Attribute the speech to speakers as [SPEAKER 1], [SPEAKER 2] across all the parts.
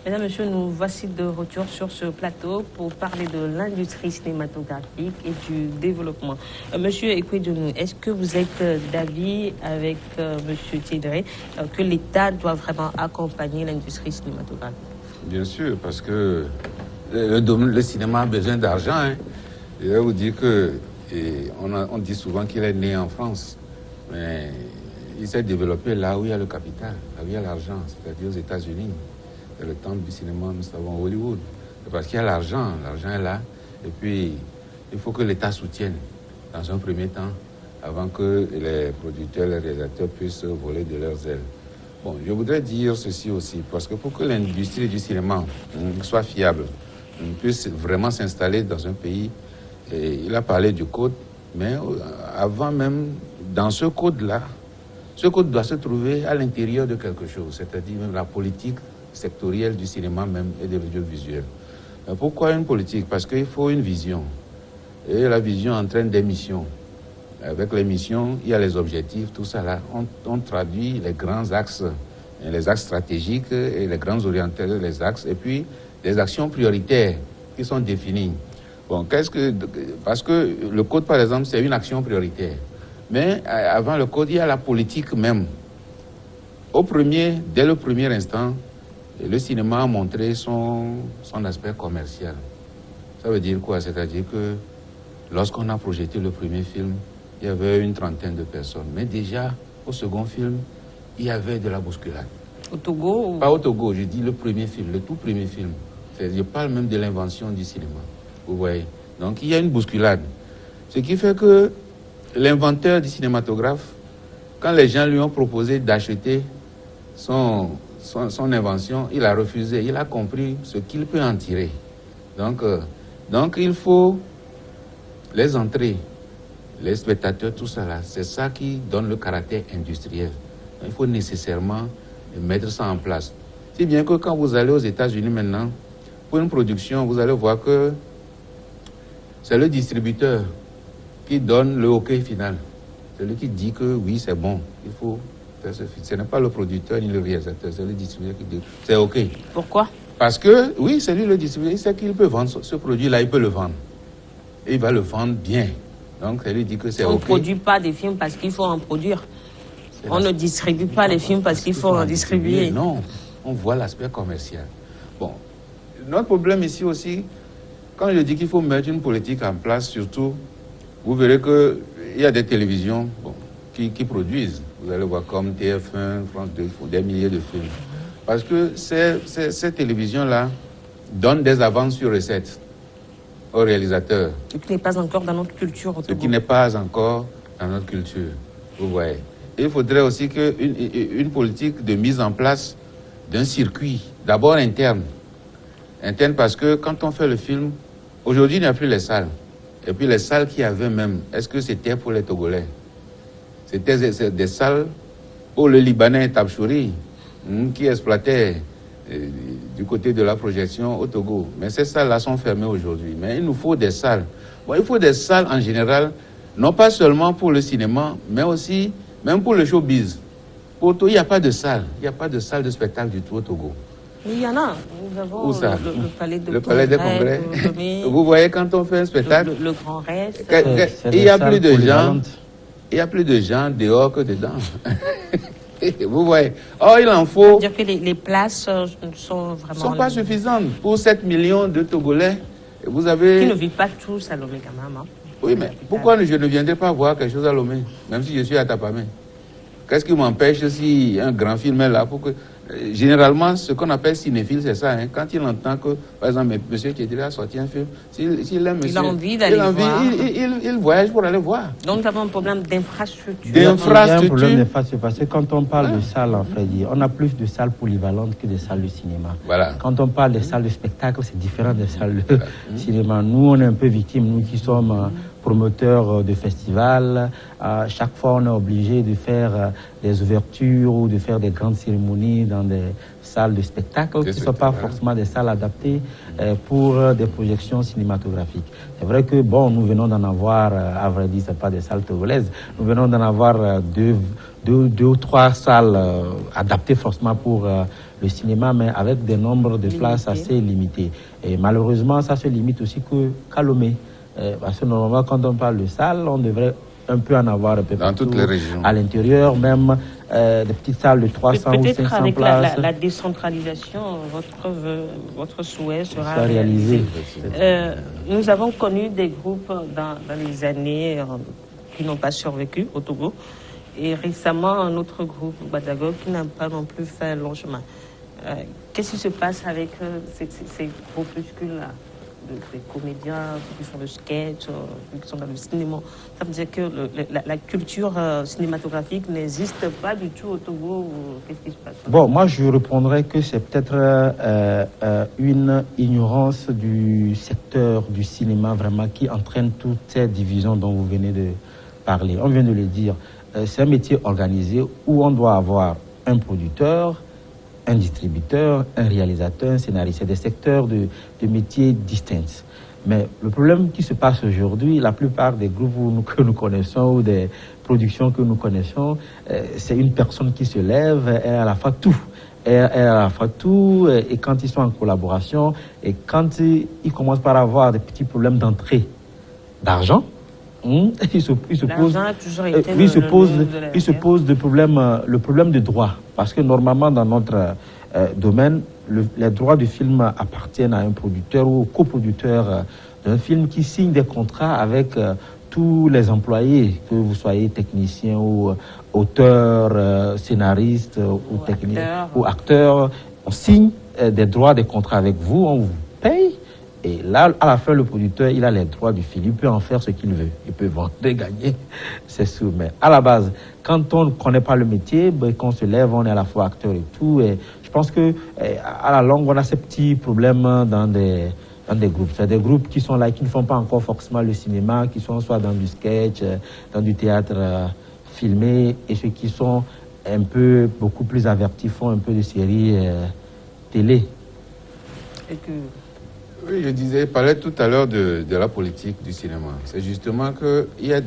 [SPEAKER 1] Mesdames, Messieurs, nous voici de retour sur ce plateau pour parler de l'industrie cinématographique et du développement. Monsieur Ekwejonou, est-ce que vous êtes d'avis avec Monsieur Tidré que l'État doit vraiment accompagner l'industrie cinématographique?
[SPEAKER 2] Bien sûr, parce que le cinéma a besoin d'argent. Hein. Je vais vous dire que on dit souvent qu'il est né en France, mais il s'est développé là où il y a le capital, là où il y a l'argent, c'est-à-dire aux États-Unis. C'est le temple du cinéma, nous savons, Hollywood. C'est parce qu'il y a l'argent est là. Et puis, il faut que l'État soutienne, dans un premier temps, avant que les producteurs, les réalisateurs puissent voler de leurs ailes. Bon, je voudrais dire ceci aussi, parce que pour que l'industrie du cinéma soit fiable, puisse vraiment s'installer dans un pays, et il a parlé du code, mais avant même, dans ce code-là, ce code doit se trouver à l'intérieur de quelque chose, c'est-à-dire même la politique sectorielle du cinéma même et de l'audiovisuel. Pourquoi une politique? Parce qu'il faut une vision. Et la vision entraîne des missions. Avec les missions, il y a les objectifs, tout ça là. On traduit les grands axes, les axes stratégiques et les grands orienteurs, les axes, et puis des actions prioritaires qui sont définies. Bon, parce que le code, par exemple, c'est une action prioritaire. Mais avant le code, il y a la politique même. Dès le premier instant, le cinéma a montré son aspect commercial. Ça veut dire quoi? C'est-à-dire que lorsqu'on a projeté le premier film, il y avait une trentaine de personnes. Mais déjà, au second film, il y avait de la bousculade.
[SPEAKER 1] Au Togo
[SPEAKER 2] Pas au Togo, je dis le premier film, le tout premier film. Je parle même de l'invention du cinéma. Vous voyez? Donc il y a une bousculade. Ce qui fait que l'inventeur du cinématographe, quand les gens lui ont proposé d'acheter son invention, il a refusé. Il a compris ce qu'il peut en tirer. Donc il faut les entrées, les spectateurs, tout ça là. C'est ça qui donne le caractère industriel. Il faut nécessairement mettre ça en place. Si bien que quand vous allez aux États-Unis maintenant, pour une production, vous allez voir que c'est le distributeur qui donne le OK final. C'est lui qui dit que oui, c'est bon, il faut faire ce film. Ce n'est pas le producteur ni le réalisateur, c'est le distributeur qui dit c'est OK.
[SPEAKER 1] Pourquoi?
[SPEAKER 2] Parce que, oui, c'est lui le distributeur, il sait qu'il peut vendre ce produit-là, il peut le vendre. Et il va le vendre bien. Donc, ça lui dit que c'est OK.
[SPEAKER 1] On ne produit pas des films parce qu'il faut en produire. On ne distribue pas les films parce qu'il faut en distribuer.
[SPEAKER 2] Non, on voit l'aspect commercial. Bon, notre problème ici aussi, quand je dis qu'il faut mettre une politique en place, surtout, vous verrez qu'il y a des télévisions qui produisent. Vous allez voir comme TF1, France 2, ils font des milliers de films. Parce que ces télévisions-là donnent des avances sur recettes aux réalisateurs.
[SPEAKER 1] Ce qui n'est pas encore dans notre culture.
[SPEAKER 2] Ce qui n'est pas encore dans notre culture. Vous voyez. Et il faudrait aussi une politique de mise en place d'un circuit, d'abord interne. Interne parce que quand on fait le film, aujourd'hui il n'y a plus les salles. Et puis les salles qu'il y avait même, est-ce que c'était pour les Togolais? C'était des salles pour le Libanais Tabchouri, qui exploitait du côté de la projection au Togo. Mais ces salles-là sont fermées aujourd'hui. Mais il nous faut des salles. Bon, il faut des salles en général, non pas seulement pour le cinéma, mais aussi même pour le showbiz. Pour tout, il n'y a pas de salle. Il n'y a pas de salle de spectacle du tout au Togo.
[SPEAKER 1] Il y en a. Nous avons
[SPEAKER 2] Où ça?
[SPEAKER 1] le palais des congrès.
[SPEAKER 2] Vous voyez, quand on fait un spectacle,
[SPEAKER 1] le grand reste.
[SPEAKER 2] Il y a plus de gens. Il y a plus de gens dehors que dedans. Vous voyez. Or, il en faut.
[SPEAKER 1] Dire que les places sont vraiment.
[SPEAKER 2] Ne sont pas suffisantes pour 7 millions de Togolais. Vous avez.
[SPEAKER 1] Qui ne vivent pas tous à Lomé quand même. Hein.
[SPEAKER 2] Oui, mais pourquoi je ne viendrai pas voir quelque chose à Lomé, même si je suis à Tapamé? Qu'est-ce qui m'empêche si un grand film est là pour que... Généralement, ce qu'on appelle cinéphile, c'est ça. Hein. Quand il entend que, par exemple, M. Kédira a sorti un film, s'il aime
[SPEAKER 1] il a envie d'aller voir.
[SPEAKER 2] Il voyage pour aller voir.
[SPEAKER 1] Donc, nous avons un problème d'infrastructure.
[SPEAKER 3] Il y a un problème d'infrastructure parce que quand on parle de salles, en fait, on a plus de salles polyvalentes que des salles de cinéma.
[SPEAKER 2] Voilà.
[SPEAKER 3] Quand on parle des salles de spectacle, c'est différent des salles de cinéma. Nous, on est un peu victimes, nous qui sommes promoteurs de festivals. Chaque fois, on est obligé de faire des ouvertures ou de faire des grandes cérémonies dans des salles de spectacle qui ne sont pas forcément des salles adaptées pour des projections cinématographiques. C'est vrai que, bon, nous venons d'en avoir, à vrai dire, ce pas des salles togolaises, nous venons d'en avoir deux ou trois salles adaptées forcément pour le cinéma, mais avec des nombres de places assez limités. Et malheureusement, ça se limite aussi qu'à Lomé. Parce que normalement, quand on parle de salles, on devrait un peu en avoir un peu
[SPEAKER 2] dans toutes les régions.
[SPEAKER 3] À l'intérieur, même des petites salles de 300 ou 500
[SPEAKER 1] avec
[SPEAKER 3] places.
[SPEAKER 1] Peut-être la décentralisation, votre souhait sera
[SPEAKER 3] réalisé.
[SPEAKER 1] Nous avons connu des groupes dans les années qui n'ont pas survécu au Togo. Et récemment, un autre groupe, Badago, qui n'a pas non plus fait long chemin. Qu'est-ce qui se passe avec ces groupuscules-là, des comédiens qui font le sketch, qui sont dans le cinéma? Ça veut dire que la culture cinématographique n'existe pas du tout au Togo. Qu'est-ce qui se passe?
[SPEAKER 3] Bon, moi je répondrais que c'est peut-être une ignorance du secteur du cinéma vraiment qui entraîne toutes ces divisions dont vous venez de parler. On vient de le dire. C'est un métier organisé où on doit avoir un producteur, un distributeur, un réalisateur, un scénariste. C'est des secteurs de métiers distincts. Mais le problème qui se passe aujourd'hui, la plupart des groupes que nous connaissons ou des productions que nous connaissons, c'est une personne qui se lève, elle a à la fois tout. Elle a à la fois tout, et quand ils sont en collaboration, et quand ils commencent par avoir des petits problèmes d'entrée d'argent, il se pose le problème de droit. Parce que normalement, dans notre domaine, les droits du film appartiennent à un producteur ou au coproducteur d'un film qui signe des contrats avec tous les employés, que vous soyez technicien ou auteur, scénariste ou technicien ou acteur. On signe des droits, des contrats avec vous, on vous paye. Et là, à la fin, le producteur, il a les droits du film. Il peut en faire ce qu'il veut. Il peut vendre, gagner ses sous. Mais à la base, quand on ne connaît pas le métier, qu'on se lève, on est à la fois acteur et tout. Et je pense que à la longue, on a ces petits problèmes dans des groupes. C'est des groupes qui sont là, qui ne font pas encore forcément le cinéma, qui sont soit dans du sketch, dans du théâtre filmé, et ceux qui sont un peu, beaucoup plus avertis, font un peu de séries télé.
[SPEAKER 1] Et que...
[SPEAKER 2] Oui, je parlais tout à l'heure de la politique du cinéma. C'est justement qu'il y a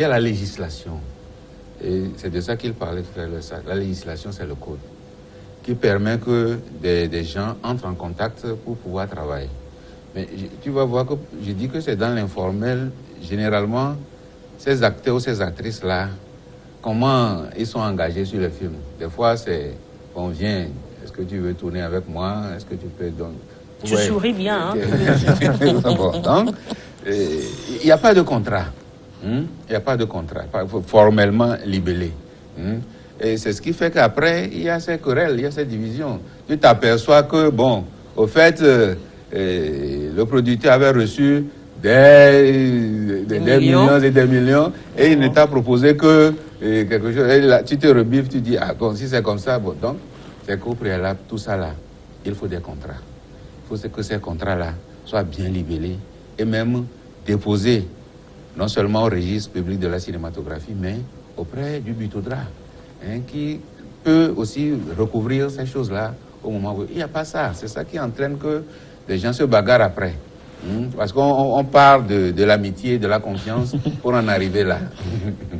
[SPEAKER 2] la législation. Et c'est de ça qu'il parlait tout à l'heure. La législation, c'est le code qui permet que des gens entrent en contact pour pouvoir travailler. Mais tu vas voir que je dis que c'est dans l'informel, généralement, ces acteurs ou ces actrices-là, comment ils sont engagés sur le film. Des fois, c'est, on vient, est-ce que tu veux tourner avec moi? Est-ce que tu peux donc...
[SPEAKER 1] Tu souris bien, hein?
[SPEAKER 2] Donc, il n'y a pas de contrat. Il n'y a pas de contrat, formellement libellé. Et c'est ce qui fait qu'après, il y a ces querelles, il y a ces divisions. Tu t'aperçois que, bon, au fait, le producteur avait reçu des millions et des millions, et il ne t'a proposé que quelque chose. Et là, tu te rebiffes, tu dis, ah bon, si c'est comme ça, bon, donc, c'est qu'au préalable, tout ça là, il faut des contrats. Il faut que ces contrats-là soient bien libellés et même déposés non seulement au registre public de la cinématographie, mais auprès du Butodra, qui peut aussi recouvrir ces choses-là au moment où il n'y a pas ça. C'est ça qui entraîne que les gens se bagarrent après. Parce qu'on part de l'amitié, de la confiance pour en arriver là.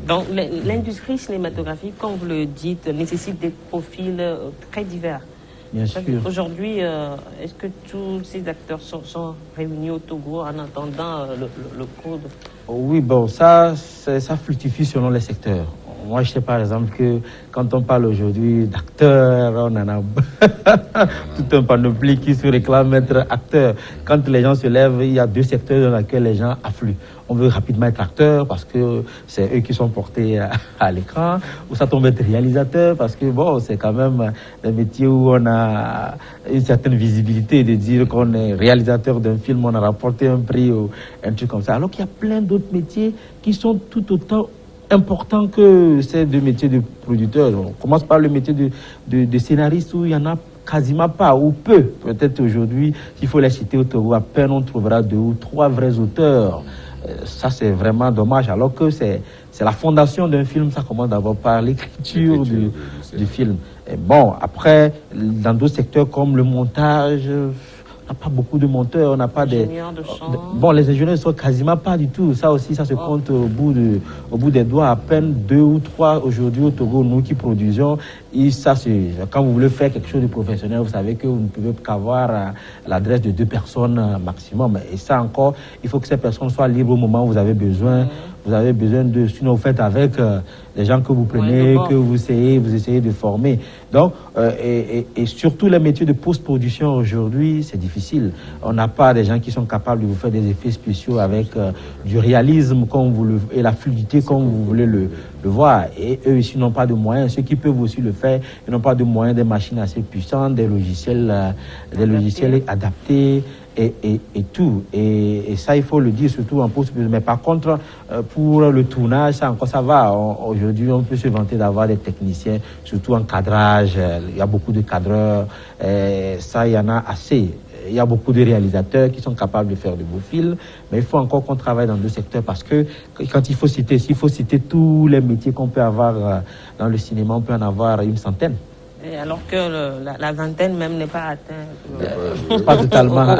[SPEAKER 1] Donc l'industrie cinématographique, comme vous le dites, nécessite des profils très divers.
[SPEAKER 3] Bien sûr.
[SPEAKER 1] Aujourd'hui, est-ce que tous ces acteurs sont réunis au Togo en attendant le code?
[SPEAKER 3] Oui, bon, ça fluctue selon les secteurs. Moi, je sais par exemple que quand on parle aujourd'hui d'acteurs, on en a tout un panoplie qui se réclame être acteur. Quand les gens se lèvent, il y a deux secteurs dans lesquels les gens affluent. On veut rapidement être acteur parce que c'est eux qui sont portés à l'écran, ou ça tombe être réalisateur parce que bon, c'est quand même un métier où on a une certaine visibilité de dire qu'on est réalisateur d'un film, on a rapporté un prix ou un truc comme ça. Alors qu'il y a plein d'autres métiers qui sont tout autant importants que ces deux métiers de producteur. On commence par le métier de scénariste où il y en a quasiment pas, ou peu. Peut-être aujourd'hui, s'il faut les citer au Togo, à peine on trouvera 2 ou 3 vrais auteurs Ça, c'est vraiment dommage. Alors que c'est la fondation d'un film, ça commence d'abord par l'écriture du film. Et bon, après, dans d'autres secteurs comme le montage, on n'a pas beaucoup de monteurs, on n'a pas des... Bon, les ingénieurs ne sont quasiment pas du tout. Ça aussi, ça se compte au bout des doigts. À peine 2 ou 3 aujourd'hui au Togo, nous qui produisons. Et ça, quand vous voulez faire quelque chose de professionnel, vous savez que vous ne pouvez qu'avoir l'adresse de 2 personnes maximum. Et ça encore, il faut que ces personnes soient libres au moment où vous avez besoin. Vous avez besoin de... Sinon, vous faites avec les gens que vous prenez, que vous essayez de former. Donc, et surtout les métiers de post-production aujourd'hui, c'est difficile. On n'a pas des gens qui sont capables de vous faire des effets spéciaux avec du réalisme et la fluidité comme vous voulez le voir. Et eux ici n'ont pas de moyens. Ceux qui peuvent aussi le faire, ils n'ont pas de moyens, des machines assez puissantes, des logiciels adaptés. Et tout. Et ça, il faut le dire, surtout en post. Mais par contre, pour le tournage, ça va. Aujourd'hui, on peut se vanter d'avoir des techniciens, surtout en cadrage. Il y a beaucoup de cadreurs. Ça, il y en a assez. Il y a beaucoup de réalisateurs qui sont capables de faire de beaux films. Mais il faut encore qu'on travaille dans 2 secteurs parce que quand s'il faut citer tous les métiers qu'on peut avoir dans le cinéma, on peut en avoir une centaine.
[SPEAKER 1] Et alors que la vingtaine même n'est pas atteinte.
[SPEAKER 3] Pas totalement.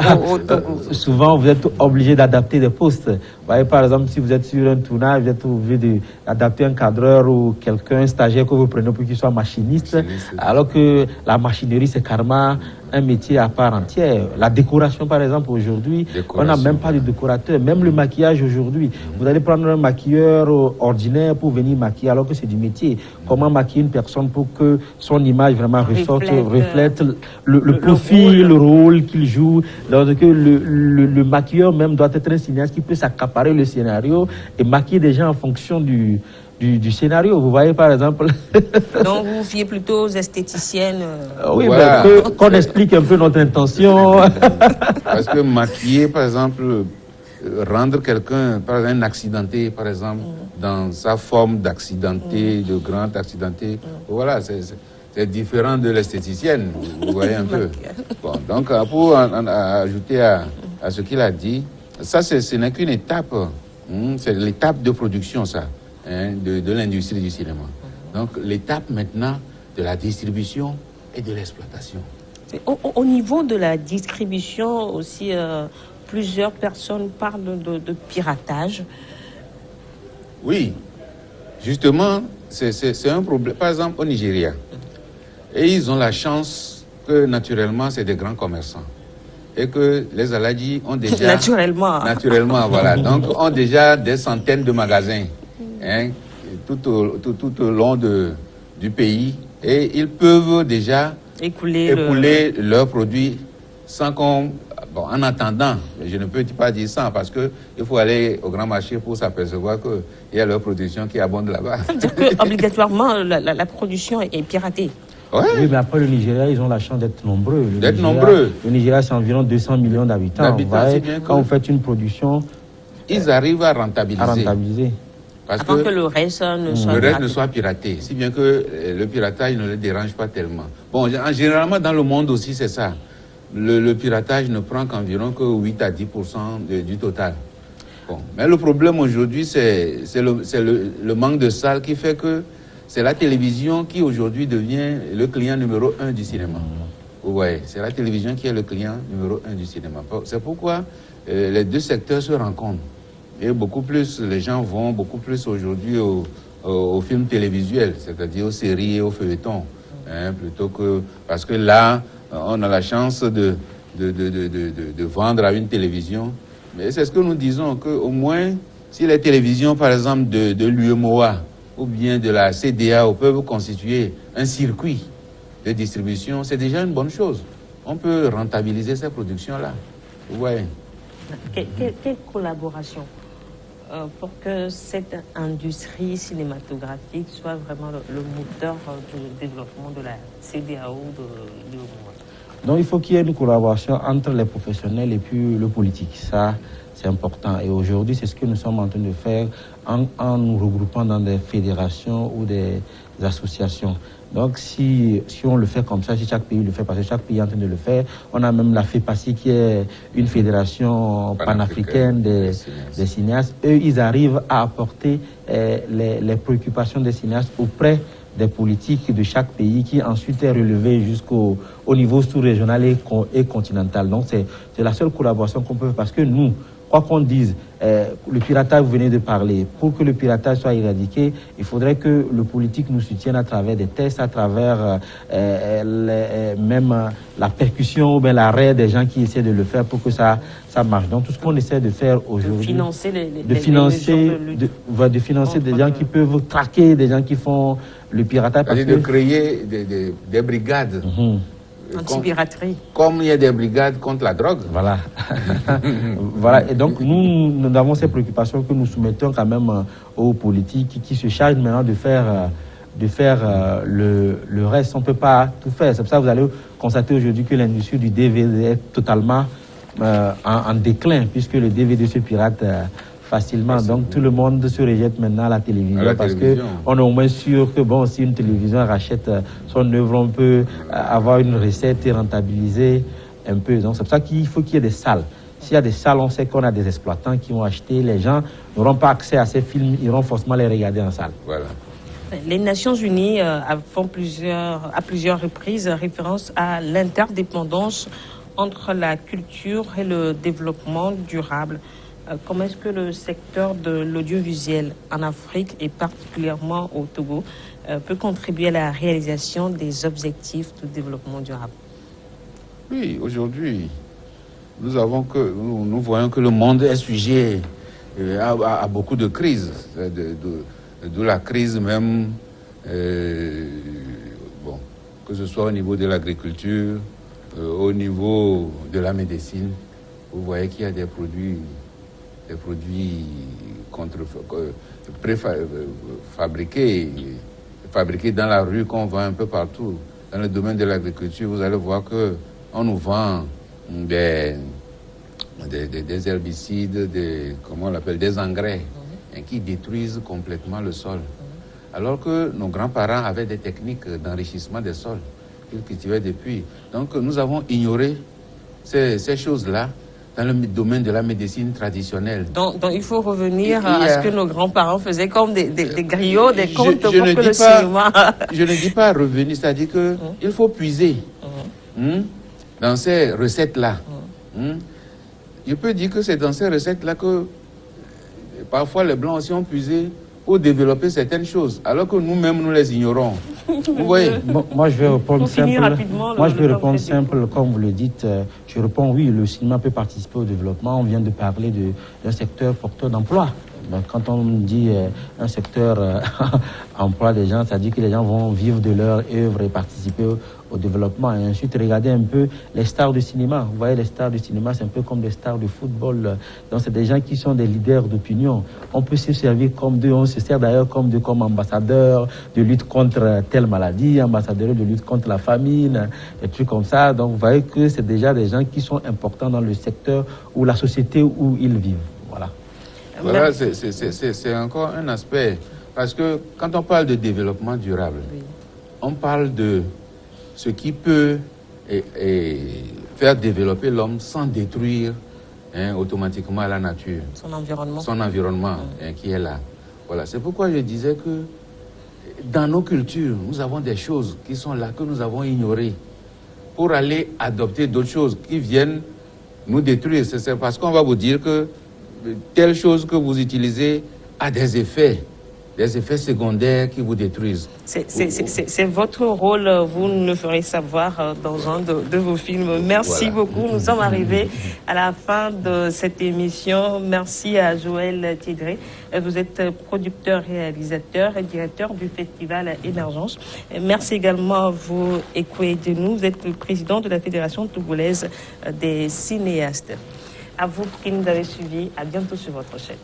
[SPEAKER 3] Souvent, vous êtes obligé d'adapter des postes. Vous voyez, par exemple, si vous êtes sur un tournage, vous êtes obligé d'adapter un cadreur ou un stagiaire que vous prenez pour qu'il soit machiniste. Alors que la machinerie, c'est carrément un métier à part entière. La décoration, par exemple, aujourd'hui, on n'a même pas de décorateur. Même le maquillage aujourd'hui. Vous allez prendre un maquilleur ordinaire pour venir maquiller alors que c'est du métier. Comment maquiller une personne pour que son image vraiment reflète le profil, le rôle qu'il joue. Donc que le maquilleur même doit être un cinéaste qui peut s'accaparer le scénario et maquiller des gens en fonction du scénario. Vous voyez, par exemple...
[SPEAKER 1] Donc, vous vous fiez plutôt aux esthéticiennes.
[SPEAKER 3] Oui, voilà. Qu'on explique un peu notre intention.
[SPEAKER 2] Parce que maquiller, par exemple, rendre quelqu'un, par exemple, un accidenté, par exemple, dans sa forme d'accidenté, de grand accidenté, voilà, c'est différent de l'esthéticienne, vous voyez un peu. Bon, donc, pour ajouter à ce qu'il a dit, ça, ce n'est qu'une étape. C'est l'étape de production, ça. De l'industrie du cinéma. Donc l'étape maintenant de la distribution et de l'exploitation.
[SPEAKER 1] Au niveau de la distribution aussi, plusieurs personnes parlent de piratage.
[SPEAKER 2] Oui, justement, c'est un problème. Par exemple, au Nigeria, et ils ont la chance que naturellement, c'est des grands commerçants. Et que les Aladji ont déjà... Naturellement, voilà. Donc, ont déjà des centaines de magasins. Tout au long du pays, et ils peuvent déjà écouler leurs produits sans qu'on... Bon, en attendant, je ne peux pas dire ça parce qu'il faut aller au grand marché pour s'apercevoir qu'il y a leur production qui abonde là-bas.
[SPEAKER 1] C'est-à-dire qu'obligatoirement, la production est piratée.
[SPEAKER 3] Ouais. Oui, mais après le Nigeria, ils ont la chance d'être nombreux. Le Nigeria, c'est environ 200 millions d'habitants. Quand vous faites une production...
[SPEAKER 2] Ils arrivent à rentabiliser. Parce
[SPEAKER 1] que le reste
[SPEAKER 2] ne soit piraté. Si bien que le piratage ne les dérange pas tellement. Bon, généralement dans le monde aussi c'est ça. Le piratage ne prend qu'environ 8 à 10% du total. Bon. Mais le problème aujourd'hui c'est le manque de salles qui fait que c'est la télévision qui aujourd'hui devient le client numéro 1 du cinéma. Ouais, c'est la télévision qui est le client numéro 1 du cinéma. C'est pourquoi les 2 secteurs se rencontrent. Et beaucoup plus, les gens vont beaucoup plus aujourd'hui aux films télévisuels, c'est-à-dire aux séries et aux feuilletons, plutôt que... Parce que là, on a la chance de vendre à une télévision. Mais c'est ce que nous disons, qu'au moins, si les télévisions, par exemple, de l'UEMOA ou bien de la CDAO peuvent constituer un circuit de distribution, c'est déjà une bonne chose. On peut rentabiliser ces productions-là. Ouais.
[SPEAKER 1] Quelle collaboration pour que cette industrie cinématographique soit vraiment le moteur du développement de la CDAO de l'UEMOA?
[SPEAKER 3] Donc il faut qu'il y ait une collaboration entre les professionnels et puis le politique. Ça, c'est important. Et aujourd'hui, c'est ce que nous sommes en train de faire en nous regroupant dans des fédérations ou des associations. Donc, si on le fait comme ça, si chaque pays le fait, parce que chaque pays est en train de le faire, on a même la FEPACI qui est une fédération panafricaine des cinéastes. Eux, ils arrivent à apporter les préoccupations des cinéastes auprès des politiques de chaque pays qui ensuite est relevé jusqu'au niveau sous-régional et continental. Donc, c'est la seule collaboration qu'on peut faire parce que nous, quoi qu'on dise, le piratage, vous venez de parler, pour que le piratage soit éradiqué, il faudrait que le politique nous soutienne à travers des tests, à travers même la percussion ou bien l'arrêt des gens qui essaient de le faire pour que ça marche. Donc tout ce qu'on essaie de faire aujourd'hui, de financer des gens qui peuvent traquer, des gens qui font le piratage.
[SPEAKER 2] C'est-à-dire de créer des brigades.
[SPEAKER 1] Anti-piraterie.
[SPEAKER 2] Comme il y a des brigades contre la drogue.
[SPEAKER 3] Voilà. Voilà. Et donc, nous avons ces préoccupations que nous soumettons quand même aux politiques qui se chargent maintenant de faire le reste. On ne peut pas tout faire. C'est pour ça que vous allez constater aujourd'hui que l'industrie du DVD est totalement en déclin, puisque le DVD se pirate facilement. Donc tout le monde se rejette maintenant à la télévision parce qu'on est au moins sûr que bon, si une télévision rachète son œuvre, on peut avoir une recette et rentabiliser un peu. Donc c'est pour ça qu'il faut qu'il y ait des salles. S'il y a des salles, on sait qu'on a des exploitants qui vont acheter. Les gens n'auront pas accès à ces films, ils iront forcément les regarder en salle.
[SPEAKER 2] Voilà.
[SPEAKER 1] Les Nations Unies font à plusieurs reprises référence à l'interdépendance entre la culture et le développement durable. Comment est-ce que le secteur de l'audiovisuel en Afrique et particulièrement au Togo peut contribuer à la réalisation des objectifs de développement durable?
[SPEAKER 2] Oui, aujourd'hui, nous voyons que le monde est sujet à beaucoup de crises, de la crise même, que ce soit au niveau de l'agriculture, au niveau de la médecine. Vous voyez qu'il y a des produits fabriqués dans la rue qu'on vend un peu partout. Dans le domaine de l'agriculture, vous allez voir qu'on nous vend des herbicides, des engrais qui détruisent complètement le sol. Alors que nos grands-parents avaient des techniques d'enrichissement des sols qu'ils cultivaient depuis. Donc nous avons ignoré ces choses-là dans le domaine de la médecine traditionnelle.
[SPEAKER 1] Donc il faut revenir à ce que nos grands-parents faisaient comme des griots, des contes pour que le cinéma...
[SPEAKER 2] Je ne dis pas revenir, c'est-à-dire qu'il faut puiser dans ces recettes-là. Je peux dire que c'est dans ces recettes-là que parfois les Blancs aussi ont puisé pour développer certaines choses, alors que nous-mêmes, nous les ignorons. Vous voyez?
[SPEAKER 3] Moi, je vais répondre simple. Comme vous le dites. Je réponds oui, le cinéma peut participer au développement. On vient de parler d'un secteur porteur d'emploi. Quand on dit un secteur emploi des gens, ça dit que les gens vont vivre de leur œuvre et participer au développement. Et ensuite, regardez un peu les stars du cinéma. Vous voyez, les stars du cinéma, c'est un peu comme des stars de football. Donc, c'est des gens qui sont des leaders d'opinion. On peut se servir comme d'eux. On se sert d'ailleurs comme d'eux, comme ambassadeurs de lutte contre telle maladie, ambassadeurs de lutte contre la famine, des trucs comme ça. Donc, vous voyez que c'est déjà des gens qui sont importants dans le secteur ou la société où ils vivent. Voilà.
[SPEAKER 2] Voilà, c'est encore un aspect. Parce que quand on parle de développement durable, on parle de ce qui peut faire développer l'homme sans détruire automatiquement la nature. Son environnement qui est là. Voilà, c'est pourquoi je disais que dans nos cultures, nous avons des choses qui sont là, que nous avons ignorées, pour aller adopter d'autres choses qui viennent nous détruire. C'est parce qu'on va vous dire que telle chose que vous utilisez a des effets secondaires qui vous détruisent.
[SPEAKER 1] C'est votre rôle, vous nous le ferez savoir dans un de vos films. Merci beaucoup. Nous sommes arrivés à la fin de cette émission. Merci à Joël Tiedré. Vous êtes producteur, réalisateur et directeur du festival Émergence. Merci également à vous, Ekwe Denou. Vous êtes le président de la Fédération togolaise des cinéastes. À vous qui nous avez suivis, à bientôt sur votre chaîne.